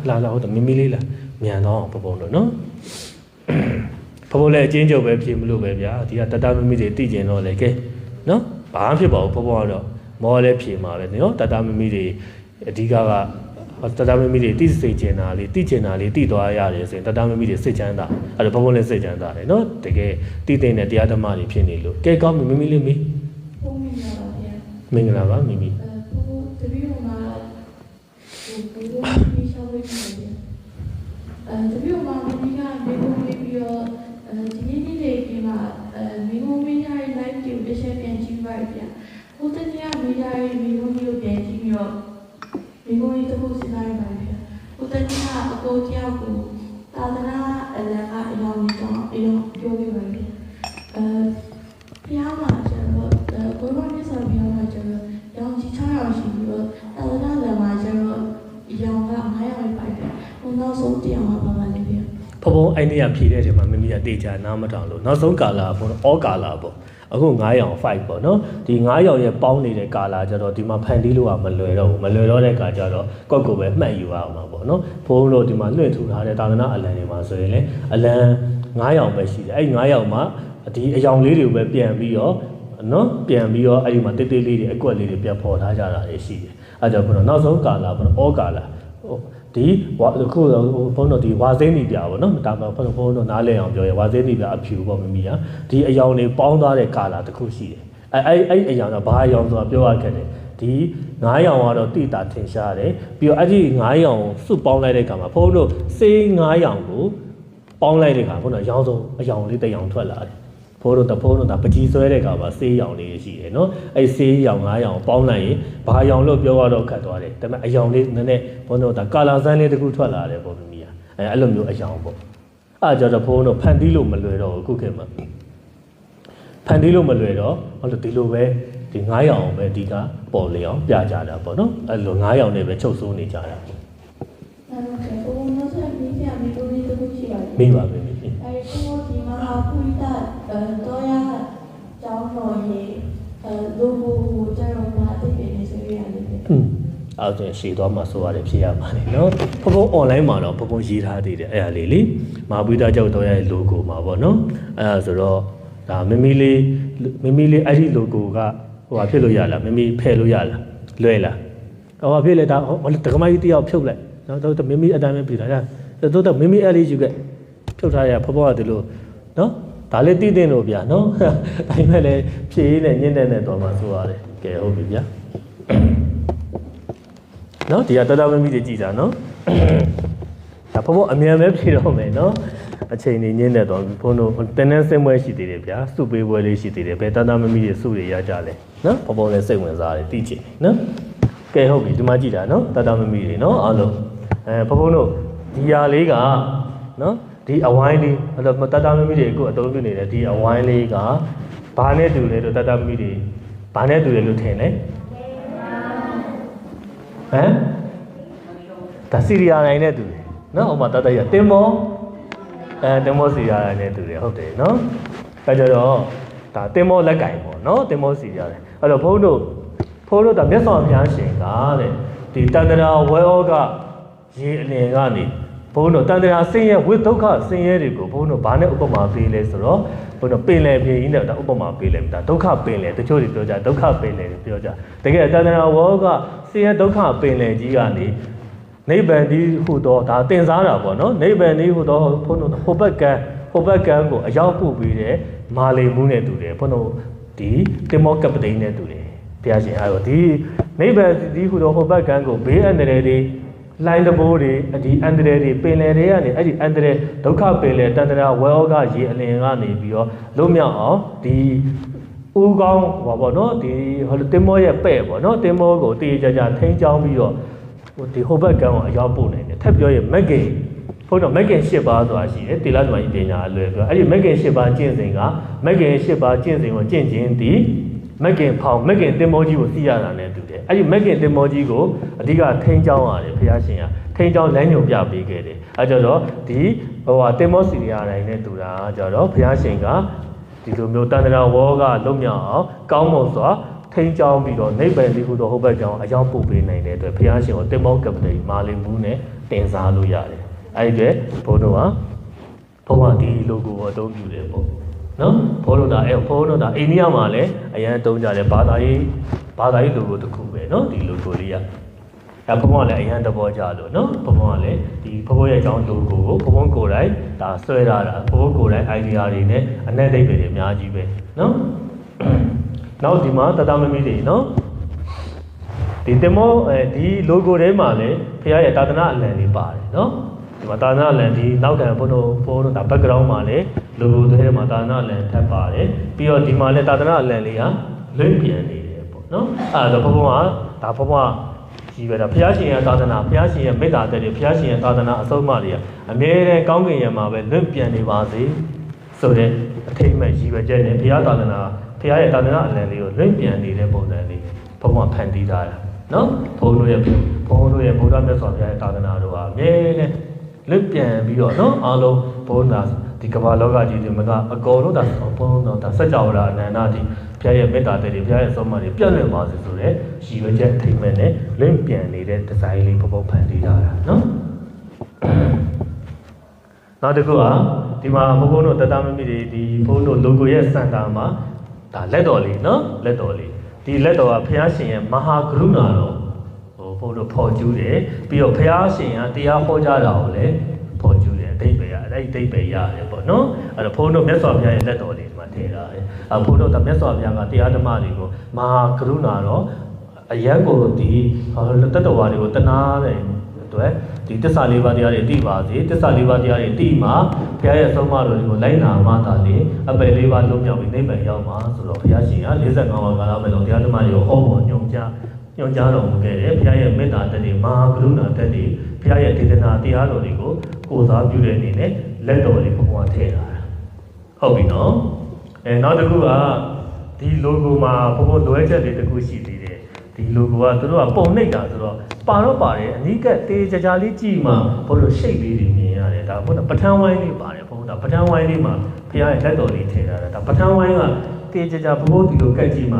လာဟုတ်တယ်မိမိလေးလာမြန်တော့ဘုံတို့နော်ဘုံလည်းအချင်းချုပ်ပဲဖြစ်မလို့ပဲဗျာဒီကတတမိမိတွေတိကျင်တော့လေကဲနော်ဘာမှဖြစ်ပါဘူးဘုံကတော့မောလည်းဖြေမှာပဲနော်တတမိမိတွေအဓိကတတမိမိတွေတိစိတ်ကျင်တာလေးတိသွားရတယ်ဆိုရင်တတမိမိတွေစိတ်ချမ်းသာအဲ့တော့ဘုံလည်းစိတ်ချမ်းသာတယ်နော်တကယ်တိသိတဲ့တရားဓမ္မတွေဖြစ်နေလို့ကဲကောင်းမိမိလေးမိမင်္ဂလာပါမိမိတပြိုမှာမိကမေကိုမေးပြီးတော့ဒီနေ့လေးဒီမှာမေကိုမေးရတဲ့ live ကိုတစ်ချက်ပြန်ကြည့်ပါဗျာဟိုတနေ့ကမေးရတဲ့မေကိုမျိုးပြန်ကြည့်ပြီးတော့မေကိုကြီးတစ်ခုစဉ်းစားရပါဗျာဟိုတနေ့ကအကိုတယောက်ကိုသာသနာအလံကအယောင်ကြောင့်ပြောပြပါဗျာဘုရားမှာကျွန်တော်ကိုရောမြတ်စွာဘုရားမှာကျွန်တော်ရောင်ကြီး6ယောက်ရှိပြီးတော့သာသနာလမ်းမှာကျွန်တော်ရောင်က9ယောက်ပဲဗျာဟိုနောက်ဆုံးတရားမှာပါပါလေဗျာဘုံအဲ့နေ့ကဖြေတဲ့ချိန်မှာမိမိကတေချာနားမထောင်လို့နောက်ဆုံးကာလာဘုံအောကာလာပေါ့အခု9ရောင်5ပေါ့နော်ဒီ9ရောင်ရဲ့ပေါင်းနေတဲ့ကာလာကျတော့ဒီမှာဖန်တီးလို့ကမလွယ်တော့ဘူးမလွယ်တော့တဲ့ကာကျတော့ကောက်ကိုပဲမှတ်ယူရအောင်ပါပေါ့နော်ဘုံတို့ဒီမှာလွှင့်ထူထားတဲ့သာသနာအလံတွေမှာဆိုရင်လေအလံ9ရောင်ပဲရှိတယ်အဲ့9ရောင်မှာဒီအယောင်လေးတွေကိုပဲပြန်ပြီးတော့နော်ပြန်ပြီးတော့အဲ့ဒီမှာတိတ်တိတ်လေးတွေအကွက်လေးတွေပြန်ပေါ်ထားကြတာတွေရှိတယ်အဲ့ကြောင့်ဘုံတို့နောက်ဆုံးကာလာဘုံအောကာလာဒီခုဘုန်းတော်ဒီဝါစိမ့်နေပြပါတော့ဒါမှဘုန်းတော်နားလည်အောင်ပြောရဝါစိမ့်နေပြအဖြူပေါ့မမီးဟာဒီအယောင်တွေပေါင်းသွားတဲ့ကာလာတစ်ခုရှိတယ်အဲ့အယောင်တော့ဘာအယောင်ဆိုတာပြောရခဲ့တယ်ဒီ9ရောင်ကတော့တိတာထင်ရှားတယ်ပြီးတော့အဲ့ဒီ9ရောင်စုပေါင်းလိုက်တဲ့အခါမှာဘုန်းတော်စေး9ရောင်ကိုပေါင်းလိုက်တဲ့အခါဘုန်းတော်ရောင်စုံအယောင်လေးတစ်ယောင်ထွက်လာတယ်ဘိုးတို့တဖုံးတို့ဒါပကြီးဆွဲတဲ့ကပါဆေးရောင်လေးရှိတယ်နော်အဲ့ဆေးရောင်9ရောင်ပေါင်းလိုက်ရင်ဘာရောင်လို့ပြောရတော့ခတ်သွားတယ်ဒါပေမဲ့အရောင်လေးနည်းနည်းဘုန်းတို့ဒါကာလာဆန်းလေးတစ်ခုထွက်လာတယ်ပေါ့မိမိအဲ့လိုမျိုးအရောင်ပေါ့အဲ့ကြတော့ဘုန်းတို့ဖန်တီးလို့မလွယ်တော့ဘူးခုခေတ်မှာဖန်တီးလို့မလွယ်တော့ဟုတ်လို့ဒီလိုပဲဒီ9ရောင်ပဲအဓိကပေါ်လေအောင်ပြကြတာပေါ့နော်အဲ့လို9ရောင်နဲ့ပဲချုပ်စိုးနေကြတာဟုတ်ကဲ့ဘုံနောက်ဆက်ပြီးပြမေကိုလေးတစ်ခုရှိပါတယ်မိပါပဲမိအဲ့ဒီဒီမှာပုရိသတော့ရကျောင်းတော်ရေးလူကိုကျွန်တော်မှာအသိပေးနေဆိုရတယ်အဲ့ဒါရှည်သွားမှဆိုရတယ်ဖြစ်ရပါလိမ့်နော်ဘုံ online မှာတော့ဘုံရေးထားသေးတယ်အဲ့ဒါလေးလေမဟာပုရိသကျောက်တော်ရဲ့ logo မှာပေါ့နော်အဲ့ဒါဆိုတော့ဒါမိမိလေးအဲ့ဒီ logo ကဟိုဟာဖြစ်လို့ရလားမိမိဖယ်လို့ရလားလွယ်လားဟိုဟာဖြစ်လေဒါဒကမကြီးတယောက်ဖြုတ်လိုက်နော်တော့မိမိအတိုင်းပဲပြည်တာတော့မိမိအဲ့လေးယူခဲ့ဖြုတ်ထားရဘုံကဒီလိုနော်ဒါလေးတည်တင်လို့ဗျာနော်ဒါပေမဲ့လည်းဖြည့်ရင်းနဲ့ညှင်းတဲ့နဲ့တော့မှဆိုရတယ်ကဲဟုတ်ပြီဗျာနော်ဒီကတတမမီတွေကြည်တာနော်ဒါဘုံအမြန်ပဲဖြည့်တော့မယ်နော်အချိန်နေညှင်းတဲ့တော့ဘုံတို့တင်းနှင်းစင်ပွဲရှိသေးတယ်ဗျာစုပေးပွဲလေးရှိသေးတယ်ဘယ်တတမမီတွေစုတွေရကြလဲနော်ဘုံလည်းစိတ်ဝင်စားတယ်သိချင်နော်ကဲဟုတ်ပြီဒီမှာကြည်တာနော်တတမမီတွေနော်အားလုံးဘုံတို့ဒီຢာလေးကနော်ဒီအဝိုင်းလေးအဲ့တော့တတမမီတွေကိုအသုံးပြုနေတယ်ဒီအဝိုင်းလေးကဘာနဲ့တူလဲတော့တတမီတွေဘာနဲ့တူတယ်လို့ထင်လဲဟမ်ဒါစီရီယာနိုင်နဲ့တူတယ်နော်ဟိုမှာတတရတင်မောတင်မောစီရီယာနိုင်နဲ့တူတယ်ဟုတ်တယ်နော်အဲကြတော့ဒါတင်မောလက်ကင်ပေါ့နော်တင်မောစီရီယာတယ်အဲ့တော့ဘုန်းတို့ဒါမျက်စောဘုရားရှင်ကတဲ့ဒီတန္တရာဝဲဩကရေအလင်ကနေဘုန်းတို့တန်တရာဆင်းရဲဝိဒုက္ခဆင်းရဲတွေကိုဘုန်းတို့ဘာနဲ့ဥပမာပေးလဲဆိုတော့ဘုန်းတို့ပင်လယ်ပြင်ကြီးနဲ့ဒါဥပမာပေးလိုက်တာဒုက္ခပင်လယ်တချို့တွေပြောကြဒုက္ခပင်လယ်တွေပြောကြတကယ်တန်တရာဝေါကဆင်းရဲဒုက္ခပင်လယ်ကြီးကနေနိဗ္ဗာန်ဒီဟုသောဒါသင်စားတာပေါ့နော်နိဗ္ဗာန်ဒီဟုသောဘုန်းတို့ဟိုဘက်ကန်းကိုအရောက်ပို့ပြီးတဲ့မာလီမှုနဲ့တူတယ်ဘုန်းတို့ဒီတင်မောကပတိန်နဲ့တူတယ်ဘုရားရှင်အဲ့တော့ဒီနိဗ္ဗာန်ဒီဟုသောဟိုဘက်ကန်းကိုဘေးအန္တရာယ်တွေလိုင်းတဘိုးတွေဒီအန္တရာယ်တွေပင်လယ်တွေကနေအဲ့ဒီအန္တရာယ်ဒုက္ခပင်လယ်တန္တရာဝဲဩကရေအလင်ကနေပြီးတော့လွတ်မြောက်အောင်ဒီဦးကောင်းဟောပေါ့နော်ဒီဟိုတင်မောရဲ့ပဲ့ပေါ့နော်တင်မောကိုတေးကြကြထိန်းချောင်းပြီးတော့ဒီဟိုဘက်ကန်းကိုအရောက်ပို့နိုင်တယ်ထပ်ပြောရင်မက်ကင်ဘုန်းတော်မက်ကင်၈ပါးဆိုတာရှိတယ်တိလသမကြီးပညာအလွယ်ပြောအဲ့ဒီမက်ကင်၈ပါးကျင့်စဉ်ကမက်ကင်၈ပါးကျင့်စဉ်ကိုကျင့်ခြင်းဒီမက်ကင်တင်မောကြီးကိုသိရတာနဲ့တူတယ်အဲ့ဒီမက်ကင်တင်မောကြီးကိုအဓိကထိန်းချောင်းရတယ်ဘုရားရှင်ကထိန်းချောင်းလမ်းညွှန်ပြပေးခဲ့တယ်အဲကြတော့ဒီတင်မောစီရီယာတိုင်းနဲ့တူတာကြတော့ဘုရားရှင်ကဒီလိုမျိုးတန္တရာဝေါကလွတ်မြောက်အောင်ကောင်းမွန်စွာ ထိန်းချောင်းပြီးတော့နိဗ္ဗာန်လေးကိုတော့ဟုတ်ဘက်ကြောင်းအရောက်ပို့ပေးနိုင်တဲ့အတွက်ဘုရားရှင်ကိုတင်မောကပ္ပတိမာလီဘူးနဲ့တင်စားလို့ရတယ်အဲ့ဒီဘုန်းတော်ကဘုန်းကဒီ logo ကိုအသုံးပြုတယ်ပေါ့နော်ဘုန်းတော်ဒါဘုန်းတော်ဒါအိန္ဒိယမှာလည်းအရန်တုံးကြတယ်ဘာသာရေး logo တစ်ခုပဲနော်ဒီ logo လေးကဒါဘုန်းကလည်းအရန်တဘောကြလို့နော်ဘုန်းကလည်းဒီဘုန်းရဲ့အကြောင်း logo ကိုဘုန်းကိုယ်တိုင်ဒါဆွဲထားတာဘုန်းကိုယ်တိုင် idea တွေနဲ့အနက်ဒိတ်တွေအများကြီးပဲနော်နောက်ဒီမှာတတမမီတွေနော်ဒီတင်မောဒီ logo ထဲမှာလည်းဖခင်ရဲ့သာသနာအလံလေးပါတယ်နော်ဒီမှာသာသနာအလံဒီနောက်ခံဘုန်းတော်ဒါ background မှာလည်း logo ထဲမှာသာသနာအလံထပ်ပါတယ်ပြီးတော့ဒီမှာလည်းသာသနာအလံလေးကလွင့်ပြန်နေတယ်ပေါ့နော်အဲ့ဒါဘုန်းကဒါဘုန်းကကြီးပဲဒါဖခင်ရှင်ရဲ့သာသနာဖခင်ရှင်ရဲ့မေတ္တာတဲ့တွေဖခင်ရှင်ရဲ့သာသနာအဆုံးအမတွေကအမြဲတမ်းကောင်းကင်ယံမှာပဲလွင့်ပြန်နေပါစေဆိုတဲ့အထိတ်မဲ့ကြီးပဲကျတဲ့ဖခင်သာသနာဖခင်ရဲ့သာသနာအလံလေးကိုလွင့်ပြန်နေတဲ့ပုံစံလေးဘုန်းကဖန်တီးထားတာနော်ဘုန်းတို့ရဲ့ဗုဒ္ဓမြတ်စွာဘုရားရဲ့သာသနာတော်ဟာအမြဲတမ်းလွတ်ပြန်ပြီးတော့နော်အားလုံးဘုန်းတော်ဒီကမ္ဘာလောကကြီးတွေမှာအကုန်လုံးဒါဘုန်းတော်ဒါစัจ java အနန္တဒီဘုရားရဲ့မေတ္တာတွေဘုရားရဲ့ဆုံးမတွေပြည့်လွင်ပါစေဆိုတဲ့ရည်ရွယ်ချက်ထိမ့်မဲ့နဲ့လွင့်ပြန်နေတဲ့ဒီဇိုင်းလေးဘုဖန်တီးထားတာနော်နောက်တစ်ခုကဒီမှာဘုန်းတို့တတမမိတွေဒီဘုန်းတို့ logo ရဲ့စံတာမှာဒါလက်တော်လေးနော်လက်တော်လေးဒီလက်တော်ကဘုရားရှင်ရဲ့မဟာကရုဏာတော်ဘုန်းတို့ဖော်ကျူးတယ်ပြီးတော့ဘုရားရှင်ကတရားဟောကြားတာကိုလည်းဖော်ကျူးတယ်အဓိပ္ပာယ်ရအဲ့ဒီအဓိပ္ပာယ်ရတယ်ပေါ့နော်အဲ့တော့ဘုန်းတို့မြတ်စွာဘုရားရဲ့လက်တော်လေးဒီမှာထည့်ထားတယ်ဘုန်းတို့မြတ်စွာဘုရားကတရားဓမ္မတွေကိုမဟာကရုဏာတော်အယံကိုဒီတတ္တဝါတွေကိုတနာတဲ့အတွက်ဒီတစ္ဆာလေးပါးတရားတွေသိပါစေတစ္ဆာလေးပါးတရားတွေသိမှဘုရားရဲ့ဆုံးမတော်တွေကိုလိုက်နာမှသာလေအပယ်လေးပါးလုံးမြောက်ပြီးနိဗ္ဗာန်ရောက်မှာဆိုတော့ဘုရားရှင်က45ပါးကာလမဲ့လုံးတရားဓမ္မတွေကိုဟောပေါ်ညွှန်ကြားတော်မူခဲ့တယ်ဘုရားရဲ့မေတ္တာတည်းတွေမဟာကရုဏာတည်းတွေဘုရားရဲ့ဒေသနာတရားတော်တွေကိုကိုးစားပြုတဲ့အနေနဲ့လက်တော်လေးဘုရားထည့်ထားတာဟုတ်ပြီနော်နောက်တစ်ခုကဒီ logo မှာဘုရားလွဲချက်တွေတစ်ခုရှိသေးတယ်ဒီ logo ကသူတို့ကပုံနှိပ်တာဆိုတော့ပါတော့ပါတယ်အနိကတေးကြကြလေးကြည့်မှဘုရားရှိတ်လေးတွေမြင်ရတယ်ဒါဘုရားပဋ္ဌာန်းဝိုင်းလေးပါတယ်ဘုရားပဋ္ဌာန်းဝိုင်းလေးမှာဘုရားရဲ့လက်တော်လေးထည့်ထားတာဒါပဋ္ဌာန်းဝိုင်းကတေးကြကြဘုရားဒီလိုကတ်ကြည့်မှ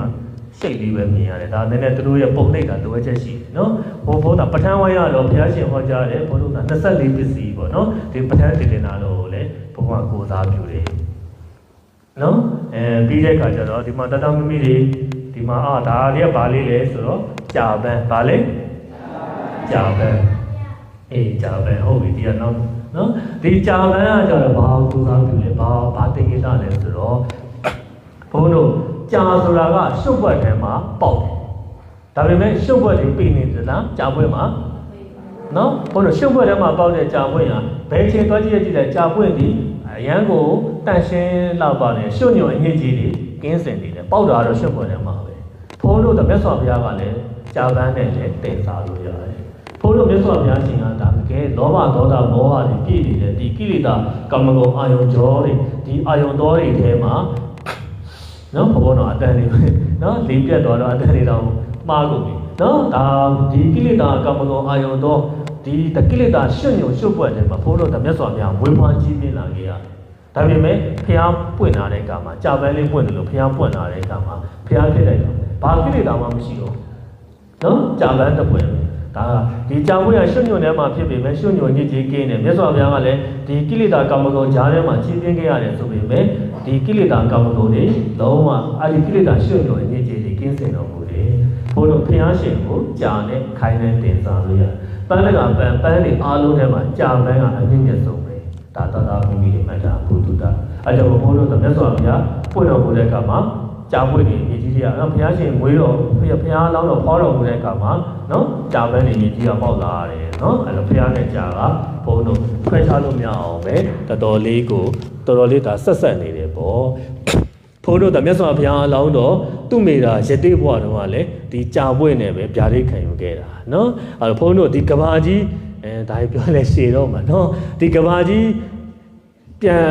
ရှိတ်လေးပဲမြင်ရတယ်ဒါနည်းနည်းသူတို့ရဲ့ပုံနှိပ်တာလိုအပ်ချက်ရှိတယ်နော်ဘုရားပဋ္ဌာန်းဝိုင်းကတော့ဘုရားရှင်ဟောကြားတယ်ဘုရား24ပစ္စည်းပေါ့နော်ဒီပဋ္ဌာန်းတေတင်တာတော့လည်းဘုရားကိုးစားပြုတယ်နော်ပြီးတဲ့အခါကျတော့ဒီမှာတတမမိတွေဒီမှာဒါလေးကဘာလေးလဲဆိုတော့ကြာပန်းဘာလဲကြာပန်းကြာပန်းဟုတ်ပြီဒီကနောက်နော်ဒီကြာပန်းကကျတော့ဘာကိုးစားပြုလဲဘာသင်္ကေတလဲဆိုတော့ဘုန်းတို့ကြာဆိုတာကရှုပ်ွက်ထဲမှာပေါက်တယ်ဒါပေမဲ့ရှုပ်ွက်တွေပြင်နေသလားကြာပွင့်မှာနော်ဘုန်းတို့ရှုပ်ွက်ထဲမှာပေါက်တဲ့ကြာပွင့်ဟာဘယ်ချိန်သွားကြည့်တဲ့ကြာပွင့်ဒီအရန်ကိုတန့်ရှင်းလောက်ပါနဲ့ရှုပ်ညွန့်အညစ်အကြေးတွေကင်းစင်နေတယ်ပေါက်တာတော့ရှုပ်ွက်ထဲမှာပဲဘုန်းတို့မြတ်စွာဘုရားကလည်းကြာပန်းနဲ့လည်းတင်စားလို့ရတယ်ဘုန်းတို့မြတ်စွာဘုရားရှင်ကဒါတကယ်လောဘဒေါသမောဟတွေပြည့်နေတဲ့ဒီကိလေသာကာမဂုဏ်အာယုံကြောတွေဒီအာယုံတော်တွေထဲမှာနော်ဘုန်းတော်အတန်လေးနော်လေးပြတ်သွားတော့အတန်လေးတော့မှားကုန်ပြီနော်ဒါဒီကိလေသာကာမဂုဏ်အာယုံတော်ဒီကိလေသာရှုပ်ညွန့်ရှုပ်ပွက်တယ်မှာဘုန်းတော်မြတ်စွာဘုရားဝေဖန်ကြီးပြင်းလာခဲ့ရတယ်ဒါပေမဲ့ဖျားပွင့်လာတဲ့အခါမှာကြာပန်းလေးပွင့်တယ်လို့ဖျားပွင့်လာတဲ့အခါမှာဖျားဖြစ်လိုက်တော့ဘာကိလေသာမှမရှိတော့နော်ကြာပန်းတစ်ပွင့်ဒါဒီကြာပွင့်ရရှုပ်ညွန့်ထဲမှာဖြစ်ပေမဲ့ရှုပ်ညွန့်ညစ်ကြေးကင်းတယ်မြတ်စွာဘုရားကလည်းဒီကိလေသာကာမဂုဏ်ကြားထဲမှာကြီးပြင်းခဲ့ရတယ်ဆိုပေမဲ့ဒီကိလေသာကာမဂုဏ်တွေလုံးဝအဲဒီကိလေသာရှုပ်ညွန့်ညစ်ကြေးတွေကင်းစင်တော်မူတယ်ဘုန်းတော်ဖျားရှင်ကိုကြာနဲ့ခိုင်းနဲ့တင်စားလို့ရပန်းတကပန်းတွေအားလုံးထဲမှာကြာပန်းကအမြင့်မြတ်ဆုံးပဲဒါသာသာမိမိတွေမှတ်တာဘုဒ္ဓတာအဲကြောင့်ဘုန်းတော်မြတ်စွာဘုရားပွင့်တော်မူတဲ့အခါမှာကြာပွင့်နေမြည်ကြီးတွေကဘုရားရှင်ငွေတော်ဘုရားလောင်းတော်ခေါ်တော်မူတဲ့အခါမှာနော်ကြာပန်းနေမြည်ကြီးကပေါက်လာတယ်နော်အဲလိုဘုရားနဲ့ကြာကဘုန်းတော်ခွဲခြားလို့မရအောင်ပဲတော်တော်လေးဒါဆက်နေတယ်ပေါ့ဘုန်းတော်မြတ်စွာဘုရားလောင်းတော်သူ့မိတာရတိဘဝတုန်းကလည်းဒီကြာပွင့်နေပဲဗျာဒိတ်ခံယူခဲ့တာနော်အဲဘုန်းတော်ဒီကဘာကြီးဒါပြောလဲရှည်တော့မှာနော်ဒီကဘာကြီးပြန်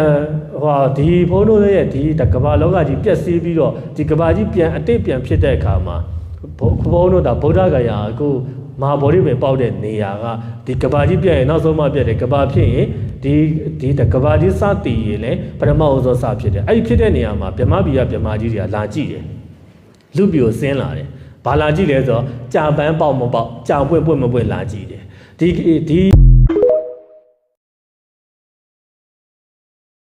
ဒီဘုန်းတော်ရဲ့ဒီကဘာလောကကြီးပြက်စီးပြီးတော့ဒီကဘာကြီးပြန်အတိတ်ပြန်ဖြစ်တဲ့အခါမှာဘုန်းတော်ဒါဗုဒ္ဓဂယာအခုမဟာဗောဓိပင်ပေါက်တဲ့နေရာကဒီကဘာကြီးပြက်ရင်နောက်ဆုံးမှပြက်တယ်ကဘာဖြစ်ရင်ဒီကဘာကြီးစတည်ရင်လည်းပထမဦးဆုံးစဖြစ်တယ်အဲ့ဒီဖြစ်တဲ့နေရာမှာဗြဟ္မဘီယဗြဟ္မာကြီးတွေကလာကြည့်တယ် လူပြိုဆင်းလာတယ်ဘာလာကြည့်လဲဆိုတော့ကြာပန်းပေါက်မပေါက်ကြာပွင့်ပွင့်မပွင့်လာကြည့်တယ်ဒီ